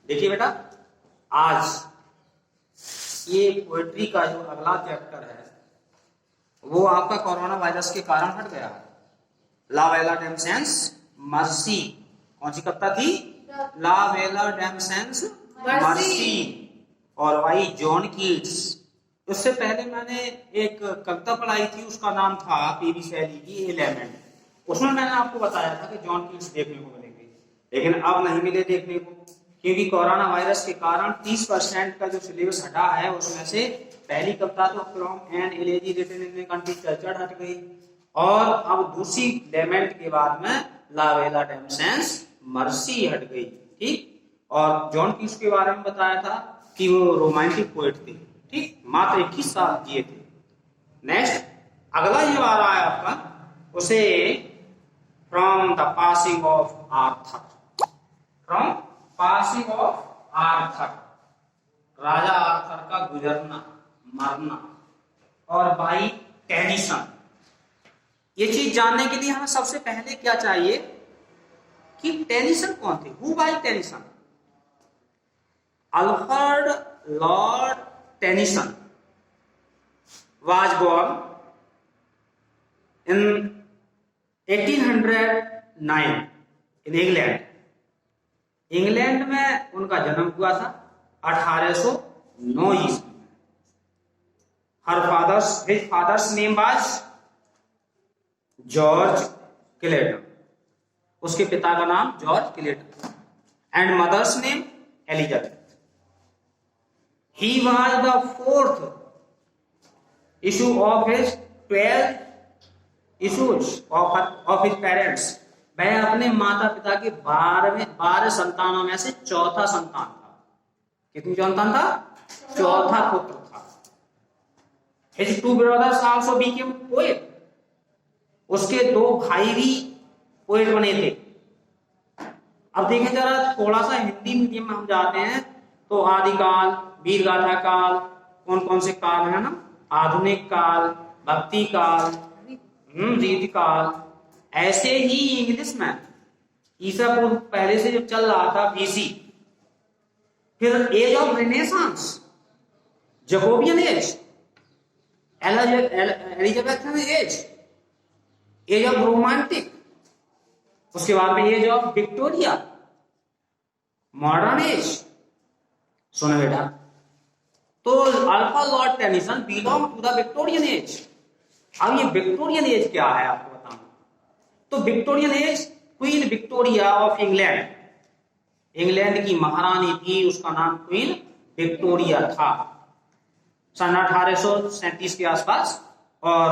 देखिए बेटा, आज ये पोएट्री का जो अगला चैप्टर है वो आपका कोरोना वायरस के कारण हट गया है। ला वेला डेमसेंस मर्सी, कौन सी कविता थी? ला वेला डेमसेंस मर्सी और भाई जॉन कीट्स। उससे पहले मैंने एक कविता पढ़ाई थी, उसका नाम था पीवी शैली की एलिमेंट। उसमें मैंने आपको बताया था कि जॉन कीट्स देखने को मिलेंगे, लेकिन अब नहीं मिले देखने को, क्योंकि कोरोना वायरस के कारण 30% का जो सिलेबस हटा है उसमें से पहली कविता तो from an elegy written in country churchyard हट गई, और अब दूसरी लेमेंट के बाद में ला वेला डेमसेंस मर्सी हट गई। ठीक, और जॉन कीट्स के बारे में बताया था कि वो रोमांटिक पोएट थे। ठीक, मात्र 21 साल जिए थे। नेक्स्ट अगला ये आ रहा है आपका, उसे from the passing of Arthur, from passing of Arthur, Raja Arthur का गुजरना मरना, और बाई टेनिसन। ये चीज जानने के लिए हमें सबसे पहले क्या चाहिए कि टेनिसन कौन थे? Who by Tennyson? Alfred Lord Tennyson was born in 1809 in England. England में उनका जन्म हुआ था 1809 ईस्वी में। his father's name was George Clayton, उसके पिता का नाम George Clayton, and mother's name Elizabeth. He was the fourth issue of his 12 issues of his parents। वह अपने माता पिता के 12 संतानों में से चौथा संतान था। कितनी संतान था? चौथा पुत्र था। His two brothers also became poet। उसके 2 भाई भी पोएट बने थे। अब देखें जरा, थोड़ा सा हिंदी मीडियम में हम जाते हैं तो आदिकाल, वीर गाथा काल, कौन कौन से काल है ना, आधुनिक काल, भक्ति काल, रीति काल। ऐसे ही इंग्लिश में ईसा पूर्व पहले से जो चल रहा था बीसी, फिर age of renaissance, Jacobean age, Elizabethan age, age of romantic, उसके बाद में age of Victoria, modern age. सुनो बेटा, तो अल्फा Lord Tennyson belong to the Victorian age. अब ये विक्टोरियन एज क्या है आपको बताऊं, तो Victorian age Queen Victoria of England, England की महारानी थी, उसका नाम क्वीन विक्टोरिया था, सन 1837 के आसपास, और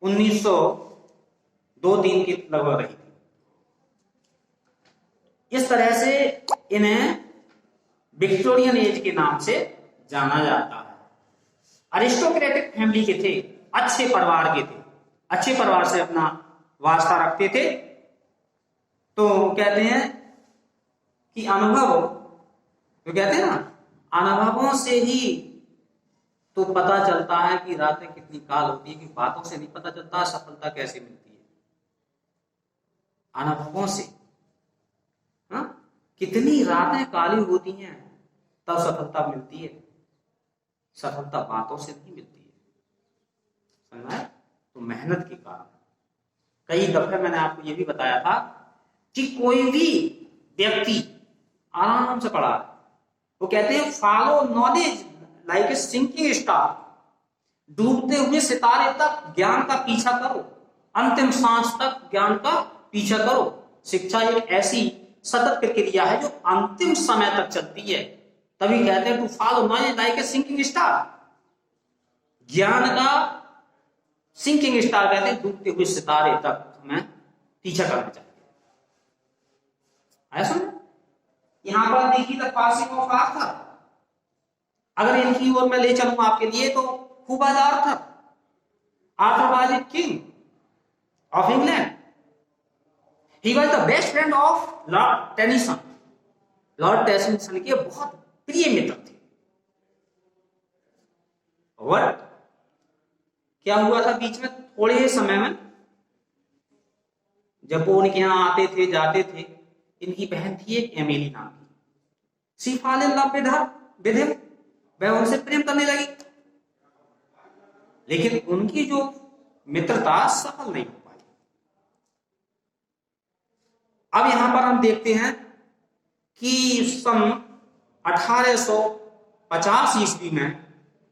1902-3 के लगभग रही थी। इस तरह से इन्हें विक्टोरियन एज के नाम से जाना जाता है। अरिस्टोक्रेटिक फैमिली के थे, अच्छे परिवार के थे, अच्छे परिवार से अपना वास्ता रखते थे। तो कहते हैं कि अनुभव, तो कहते हैं ना, अनुभवों से ही तो पता चलता है कि रातें कितनी काल होती है, कि बातों से नहीं पता चलता सफलता कैसे मिलती है, अनुभवों से। हाँ, कितनी रातें काली होती हैं तब सफलता मिलती है, सफलता बातों से नहीं मिलती है, समझ में? तो मेहनत के कारण। कई दफे मैंने आपको ये भी बताया था कि कोई भी व्यक्ति आराम से पढ़ा है, वो कहते हैं follow knowledge like a sinking star, डूबते हुए सितारे तक ज्ञान का पीछा करो, अंतिम सांस तक ज्ञान का पीछा करो। शिक्षा एक ऐसी सतत प्रक्रिया है जो अंतिम समय तक चलती है, तभी कहते हैं to follow knowledge like a sinking star. ज्ञान का सिंकिंग स्टार कहते हैं डूबते हुए सितारे तक हमें पीछा करना चाहिए। आया समझ? यहां पर देखिए द पासिंग ऑफ आर्थर, अगर इनकी ओर मैं ले चलूं आपके लिए तो who was Arthur? Arthur was a king of England. He was the best friend of Lord Tennyson. Lord Tennyson के बहुत प्रिय मित्र थे। और क्या हुआ था बीच में, थोड़े समय में जब वो उनके यहां आते थे जाते थे, इनकी बहन थी एक एमिली नाम की, she fall in love with him, वह उनसे प्रेम करने लगी, लेकिन उनकी जो मित्रता सफल नहीं हो पाई। अब यहां पर हम देखते हैं कि सन 1850 ईस्वी में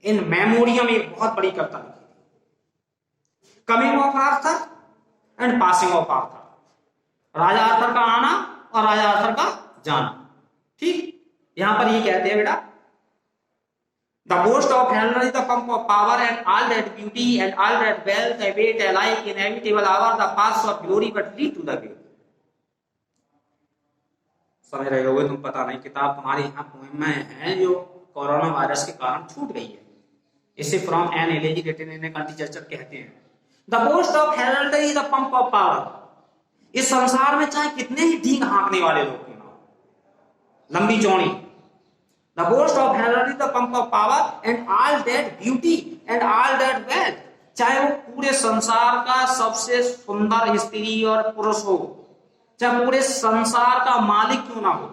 इन मेमोरियम एक बहुत बड़ी कविता लिखी थी, coming of Arthur and passing of Arthur, Raja Arthur का आना और राजा आर्थर का जाना। ठीक, यहां पर ये कहते हैं बेटा, the boast of Henry, the pomp of power and all that beauty and all that wealth await alike inevitable hour, the paths of glory but lead to the grave। समझ रहे होगे तुम, पता नहीं किताब तुम्हारे यहाँ पोएम में है जो कोरोना वायरस के कारण छूट गई है। इसे from an elegy written in a country churchyard कहते हैं। The boast of heraldry the pomp of power, इस संसार में चाहे कितने ही ढींग हाँकने वाले लोग क्यों ना हो, लंबी चौड़ी, the boast of heraldry the pump of power and all that beauty and all that wealth, चाहे वो पूरे संसार का सबसे सुंदर स्त्री और पुरुष हो, चाहे पूरे संसार का मालिक क्यों ना हो,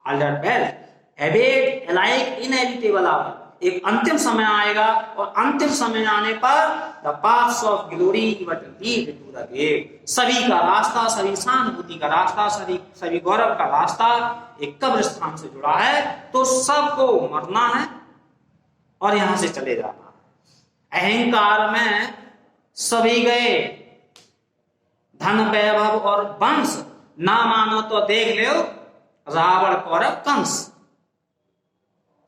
all that wealth await alike inevitable hour, एक अंतिम समय आएगा और अंतिम समय आने पर the paths of glory but lead to the grave, सभी का रास्ता, सभी सहानुभूति का रास्ता, सभी गौरव का रास्ता एक कब्रिस्तान से जुड़ा है। तो सबको मरना है और यहां से चले जाना है। अहंकार में सभी गए, धन वैभव और वंश ना मानो तो देख लो रावण कौरव कंस।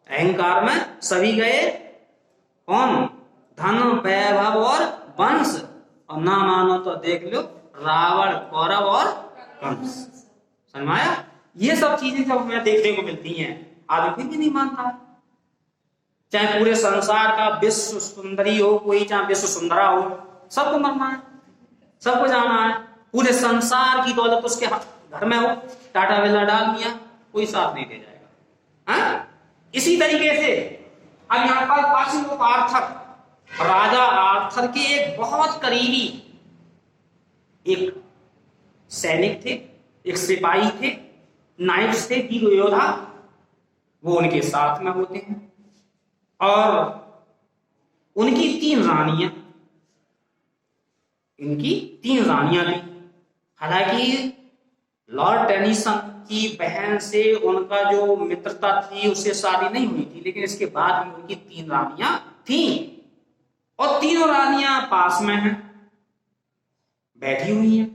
अहंकार में सभी गए, कौन? धन वैभव और वंश, और ना मानो तो देख लो रावण कौरव और कंस। समझ में आया? ये सब चीजें जब हमें देखने को मिलती हैं, आदमी फिर भी नहीं मानता। चाहे पूरे संसार का विश्व सुंदरी हो कोई, चाहे विश्व सुंदरा हो, सबको मरना है, सबको जाना है। पूरे संसार की दौलत उसके घर में हो, टाटा बिरला डाल दिया, कोई साथ नहीं दे जाएगा। हाँ? इसी तरीके से अब यहां पर passing of Arthur, Raja Arthur के एक बहुत करीबी एक सैनिक थे, एक सिपाही थे, नाइट्स थे, वीर योद्धा, वो उनके साथ में होते हैं और उनकी 3 रानियां, इनकी 3 रानियां थी। हालांकि लॉर्ड टेनिसन की बहन से उनका जो मित्रता थी उससे शादी नहीं हुई थी, लेकिन इसके बाद भी उनकी 3 रानियां थी और तीनों रानियां पास में हैं, बैठी हुई हैं।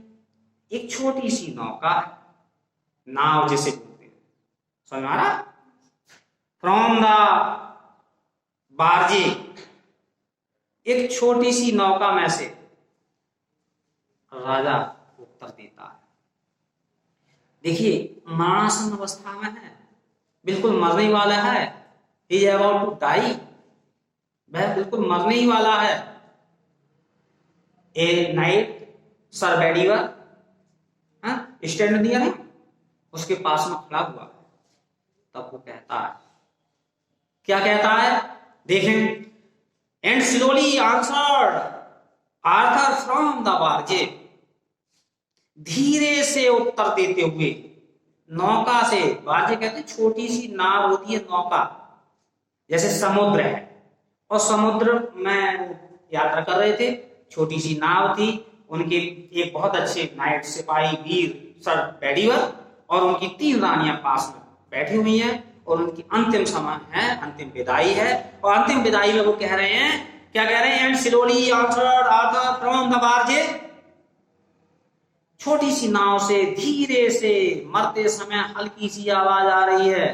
एक छोटी सी नौका है, नाव जिसे बोलते हैं, समझ आ रहा? फ्रॉम द बारजे, एक छोटी सी नौका में से राजा उत्तर देता है। देखिए, मरणासन अवस्था में है, बिल्कुल मरने वाला है, he is about to die, वह बिल्कुल मरने ही वाला है। ए नाइट सर बेडीवर स्टैंड दिया है, उसके पास में खड़ा हुआ है। तब वो कहता है, क्या कहता है? देखें, and slowly answered Arthur from the barge, धीरे से उत्तर देते हुए नौका से, बारजे कहते छोटी सी नाव होती है नौका, जैसे समुद्र है और समुद्र में यात्रा कर रहे थे, छोटी सी नाव थी, उनके एक बहुत अच्छे नाइट सिपाही वीर सर बेडीवर और उनकी 3 रानियां पास में बैठी हुई हैं और उनकी अंतिम समय है, अंतिम विदाई है। और अंतिम विदाई में वो कह रहे हैं, क्या कह रहे हैं? And slowly answered Arthur from the barge, छोटी सी नाव से धीरे से मरते समय हल्की सी आवाज आ रही है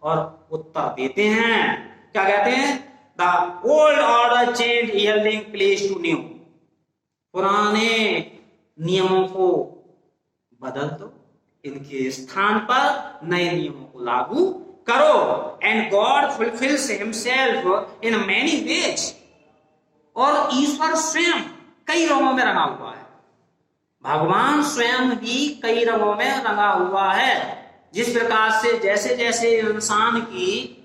और उत्तर देते हैं, क्या कहते हैं? The old order change yielding place to new, पुराने नियमों को बदल दो, इनके स्थान पर नए नियमों को लागू करो। And God fulfils himself in many ways, और ईश्वर स्वयं कई रंगों में रंगा हुआ है, भगवान स्वयं भी कई रंगों में रंगा हुआ है। जिस प्रकार से जैसे जैसे इंसान की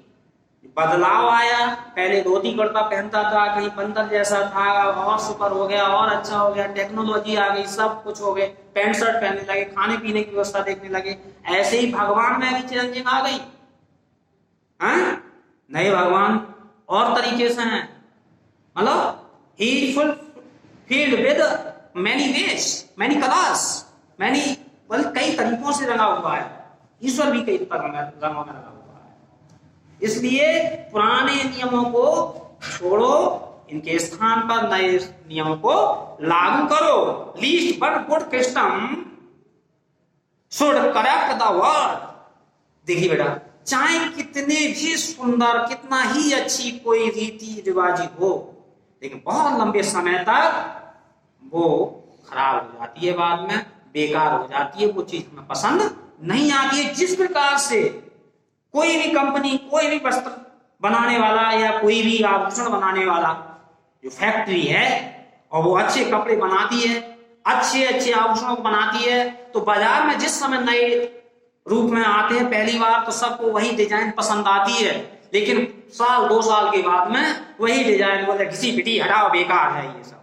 बदलाव आया, पहले धोती कुर्ता पहनता था, कहीं बंदर जैसा था, और सुपर हो गया और अच्छा हो गया, टेक्नोलॉजी आ गई, सब कुछ हो गए, पैंट शर्ट पहनने लगे, खाने पीने की व्यवस्था देखने लगे, ऐसे ही भगवान में भी चेंजिंग आ गई। हैं? नए भगवान और तरीके से हैं, मतलब he is field with many ways, many colours, many, मतलब कई तरीकों से रंगा हुआ है। ईश्वर भी कई रंगों में रंगा हुआ है। इसलिए पुराने नियमों को छोड़ो, इनके स्थान पर नए नियमों को लागू करो। Least but good system should correct the world. देखिए बेटा, चाहे कितने भी सुंदर, कितना ही अच्छी कोई रीति रिवाजी हो, लेकिन बहुत लंबे समय तक वो खराब हो जाती है, बाद में बेकार हो जाती है, वो चीज हमें पसंद नहीं आती है। जिस प्रकार से कोई भी कंपनी, कोई भी वस्त्र बनाने वाला या कोई भी आभूषण बनाने वाला जो फैक्ट्री है, और वो अच्छे कपड़े बनाती है, अच्छे अच्छे आभूषणों को बनाती है, तो बाजार में जिस समय नए रूप में आते हैं पहली बार, तो सबको वही डिजाइन पसंद आती है, लेकिन साल 2 साल के बाद में वही डिजाइन बोले घिसी पिटी, हटाओ, बेकार है ये सब।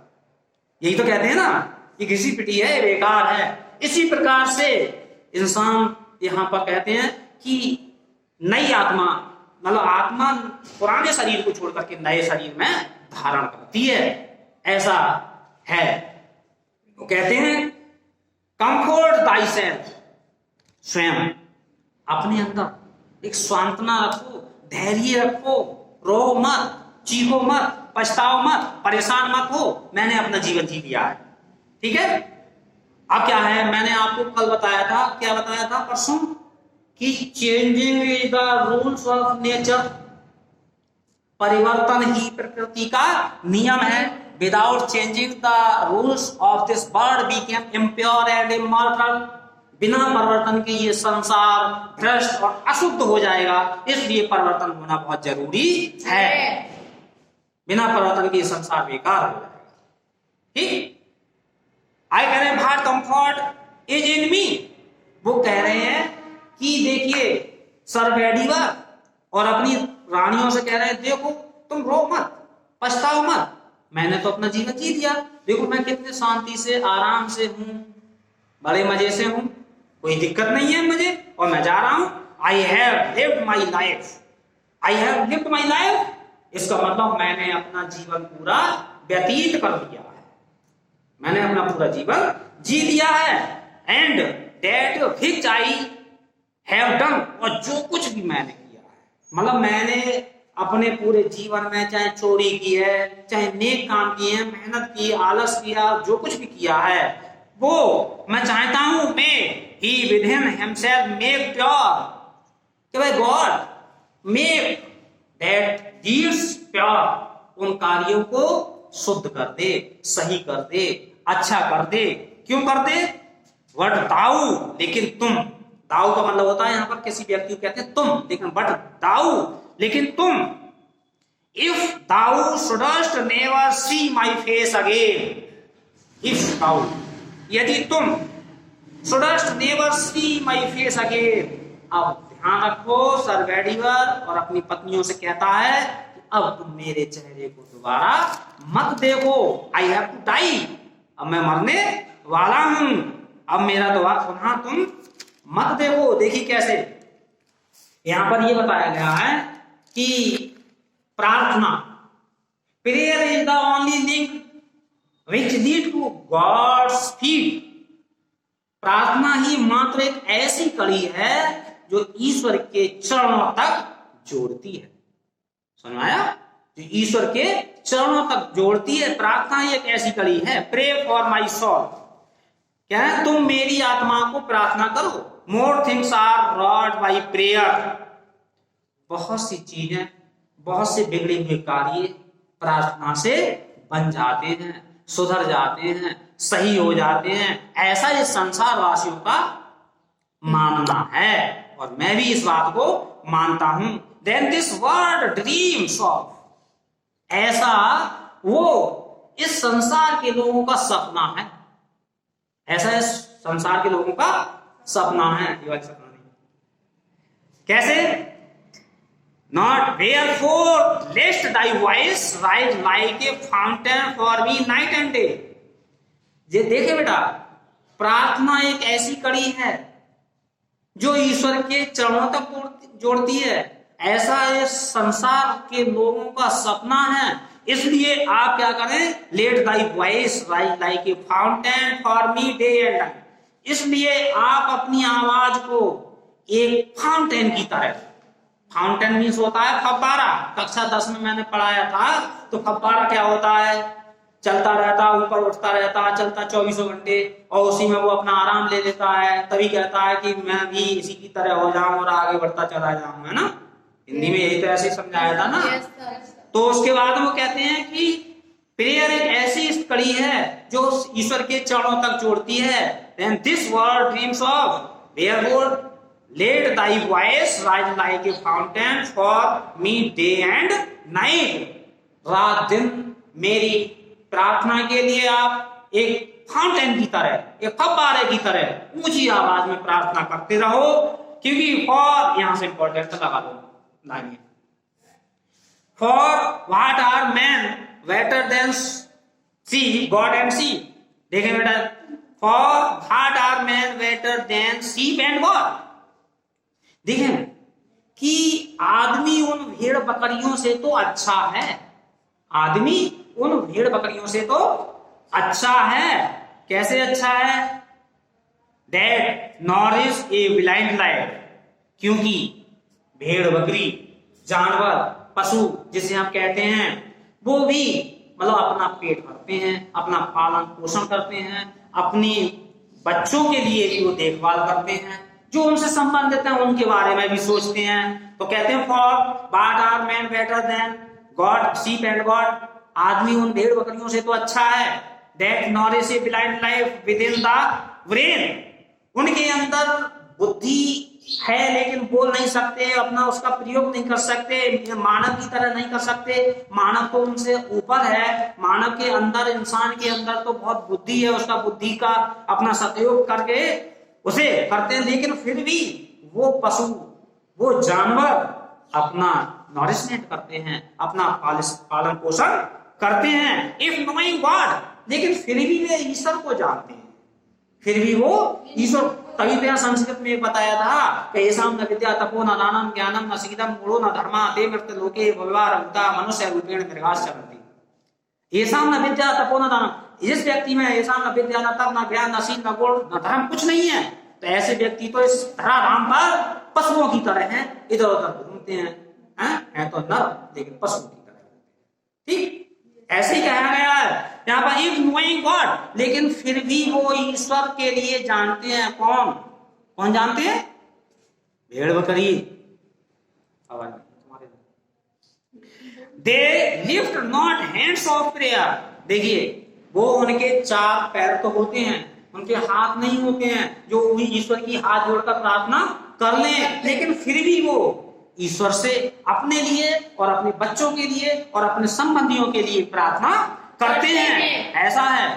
यही तो कहते हैं ना कि घिसी पिटी है, बेकार है। इसी प्रकार से इंसान यहां पर कहते हैं कि नई आत्मा, मतलब आत्मा पुराने शरीर को छोड़कर के नए शरीर में धारण करती है, ऐसा है। तो कहते हैं कंफर्ट दाई सेल्फ, स्वयं अपने अंदर एक सांत्वना रखो, धैर्य रखो, रो मत, चीखो मत, पछताओ मत, परेशान मत हो, मैंने अपना जीवन जी लिया है, ठीक है। अब क्या है, मैंने आपको कल बताया था, क्या बताया था परसों, कि changing is the rules of nature, परिवर्तन ही प्रकृति का नियम है। Without changing the rules of this world became impure and immortal. बिना परिवर्तन के ये संसार भ्रष्ट और अशुद्ध हो जाएगा, इसलिए परिवर्तन होना बहुत जरूरी है। बिना परिवर्तन के ये संसार बेकार हो जाएगा, ठीक। आई कह रहे हैं भाट कंफर्ट इज इन मी, वो कह रहे हैं कि देखिए सर बेडीवर और अपनी रानियों से कह रहे हैं, देखो तुम रो मत, पछताओ मत, मैंने तो अपना जीवन जी दिया, देखो मैं कितने शांति से, आराम से हूं, बड़े मजे से हूं, कोई दिक्कत नहीं है मुझे, और मैं जा रहा हूं। I have lived my life, I have lived my life, इसका मतलब मैंने अपना जीवन पूरा व्यतीत कर दिया है, मैंने अपना पूरा जीवन जी लिया है। And that which I have done, और जो कुछ भी मैंने किया है, मतलब मैंने अपने पूरे जीवन में चाहे चोरी की है, चाहे नेक काम किए हैं, मेहनत की, आलस किया, जो कुछ भी किया है, वो मैं चाहता हूं, मैं ही विद हिमसेल्फ मेक प्योर, कि भाई God make that deeds pure, उन कार्यों को शुद्ध कर दे, सही कर दे, अच्छा कर दे। क्यों कर दे? वट दाऊ, लेकिन तुम, दाऊ का मतलब होता है यहां पर किसी व्यक्ति को कहते हैं तुम, लेकिन वट दाऊ, लेकिन तुम, if thou shouldst never see my face again, if thou, यदि तुम shouldst never see my face again. अब ध्यान रखो, सर बेडीवर और अपनी पत्नियों से कहता है कि अब तुम मेरे चेहरे को दोबारा मत देखो, आई हैव टू डाई, अब मैं मरने वाला हूं, अब मेरा दोबारा पुनः तुम मत देखो। देखिए कैसे यहां पर यह बताया गया है कि प्रार्थना, prayer is the only link which lead to God's feet, प्रार्थना ही मात्र एक ऐसी कड़ी है जो ईश्वर के चरणों तक जोड़ती है। समझ आया? जो ईश्वर के चरणों तक जोड़ती है, प्रार्थना ही एक ऐसी कड़ी है। प्रे फॉर माई सोल, क्या है, तुम मेरी आत्मा को प्रार्थना करो। More things are wrought by prayer, बहुत सी चीजें, बहुत से बिगड़े हुए कार्य प्रार्थना से बन जाते हैं, सुधर जाते हैं, सही हो जाते हैं, ऐसा ये संसार वासियों का मानना है, और मैं भी इस बात को मानता हूं। Than this world dreams of, ऐसा वो इस संसार के लोगों का सपना है, ऐसा इस संसार के लोगों का सपना है, ये सपना नहीं। कैसे? Not wherefore lest thy voice rise like a fountain for me night and day. ये देखे बेटा, प्रार्थना एक ऐसी कड़ी है जो ईश्वर के चरणों तक जोड़ती है। ऐसा इस संसार के लोगों का सपना है, इसलिए आप क्या करें, let thy voice rise like a fountain for me day and night, इसलिए आप अपनी आवाज को एक फाउंटेन की तरह, फाउंटेन मीन्स होता है फव्वारा, कक्षा 10 में मैंने पढ़ाया था, तो फव्वारा क्या होता है, चलता रहता, ऊपर उठता रहता, चलता 24 घंटे, और उसी में वो अपना आराम ले लेता है, तभी कहता है कि मैं भी इसी की तरह हो जाऊं और आगे बढ़ता चला जाऊं, है ना, हिंदी में यही तो ऐसे समझाया था ना। तो उसके बाद वो कहते हैं कि प्रेयर एक ऐसी कड़ी है जो ईश्वर के चरणों तक जोड़ती है। Then this world dreams of, therefore let thy voice rise like a fountain for me day and night, रात दिन मेरी प्रार्थना के लिए आप एक फाउंटेन की तरह, एक फव्वारे की तरह ऊंची आवाज में प्रार्थना करते रहो, क्योंकि फॉर, यहां से इंपॉर्टेंट लगा दो line, for what are man better than see god and see, देखें बेटा, for what are man better than sheep and god, देखें कि आदमी उन भेड़ बकरियों से तो अच्छा है, आदमी उन भेड़ बकरियों से तो अच्छा है, कैसे अच्छा है, that nourish a blind life, क्योंकि भेड़ बकरी जानवर पशु जिसे हम कहते हैं वो भी मतलब अपना पेट भरते हैं, अपना पालन पोषण करते हैं, अपनी बच्चों के लिए भी वो देखभाल करते हैं, जो उनसे संबंधित है उनके बारे में भी सोचते हैं। तो कहते हैं for what are man better than goat sheep and goat, आदमी उन भेड़ बकरियों से तो अच्छा है, that nourish a blind life within the brain, उनके अंदर बुद्धि है लेकिन बोल नहीं सकते, अपना उसका प्रयोग नहीं कर सकते, मानव की तरह नहीं कर सकते, मानव तो उनसे ऊपर है, मानव के अंदर, इंसान के अंदर तो बहुत बुद्धि है, उसका बुद्धि का अपना सदुपयोग करके उसे करते हैं, लेकिन फिर भी वो पशु, वो जानवर अपना नॉरिशमेंट करते हैं, अपना पालन पोषण करते हैं, इफ नोइंग गॉड, लेकिन फिर भी वे ईश्वर को जानते हैं, फिर भी वो ईश्वर, तभी तो संस्कृत में बताया था कि येषां न विद्या तपो न दानम ज्ञानम न सीदम मूढ़ो न धर्मा ते मृत्य लोके व्यवहार भूता मनुष्य रूपेण मृगास चरन्ति, येषां न विद्या तपो न दानम, जिस व्यक्ति में येषां न विद्या न तप न ज्ञान न शील न गुण न धर्म कुछ नहीं है, तो ऐसे व्यक्ति तो इस धराधाम पर पशुओं की तरह हैं, इधर उधर घूमते हैं तो नर लेकिन पशु की तरह, ठीक ऐसे ही कहा गया है यहाँ पर, इफ नोइंग गॉड, लेकिन फिर भी वो ईश्वर के लिए जानते हैं, कौन कौन जानते हैं, भेड़ बकरी, they lift not hands of prayer, देखिए वो उनके 4 पैर तो होते हैं, उनके हाथ नहीं होते हैं जो ईश्वर की हाथ जोड़कर प्रार्थना कर लें, लेकिन फिर भी वो ईश्वर से अपने लिए और अपने बच्चों के लिए और अपने संबंधियों के लिए प्रार्थना करते हैं, ऐसा है।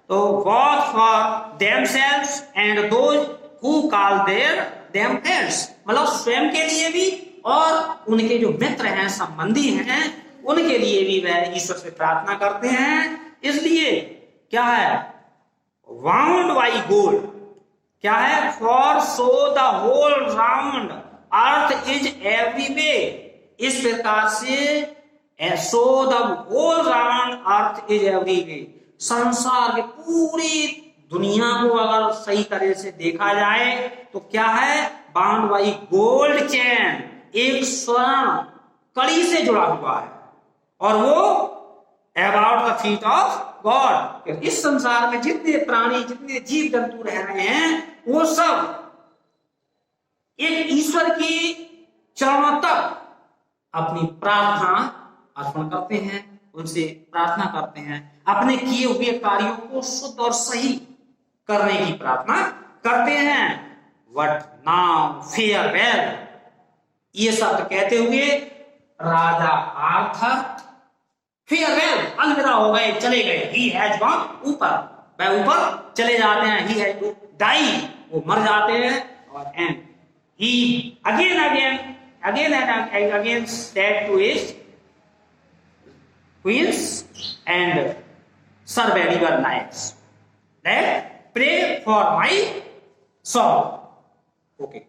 तो watch for themselves and those who call their them friends, मतलब स्वयं के लिए भी और उनके जो मित्र हैं, संबंधी हैं, उनके लिए भी वह ईश्वर से प्रार्थना करते हैं। इसलिए क्या है, वाउंड बाई गोल्ड, क्या है, for so the whole round earth is every way, इस प्रकार से so the whole round earth is every way, संसार की पूरी दुनिया को अगर सही तरह से देखा जाए तो क्या है, बाउंड बाई गोल्ड चैन, एक स्वर्ण कड़ी से जुड़ा हुआ है, और वो about the feet of God, इस संसार में जितने प्राणी, जितने जीव जंतु रह रहे हैं, वो सब एक ईश्वर की चरणों तक अपनी प्रार्थना अर्पण करते हैं, उनसे प्रार्थना करते हैं, अपने किए हुए कार्यों को शुद्ध और सही करने की प्रार्थना करते हैं। वट नाउ फेयरवेल, ये शब्द कहते हुए राजा आर्थर फेयरवेल, अलविदा हो गए, चले गए, ही हैज गॉन, ऊपर, वह ऊपर चले जाते हैं, ही हैज टू डाई, वो मर जाते हैं, और and he again and again said to his queens and servant knights that pray for my soul. Okay.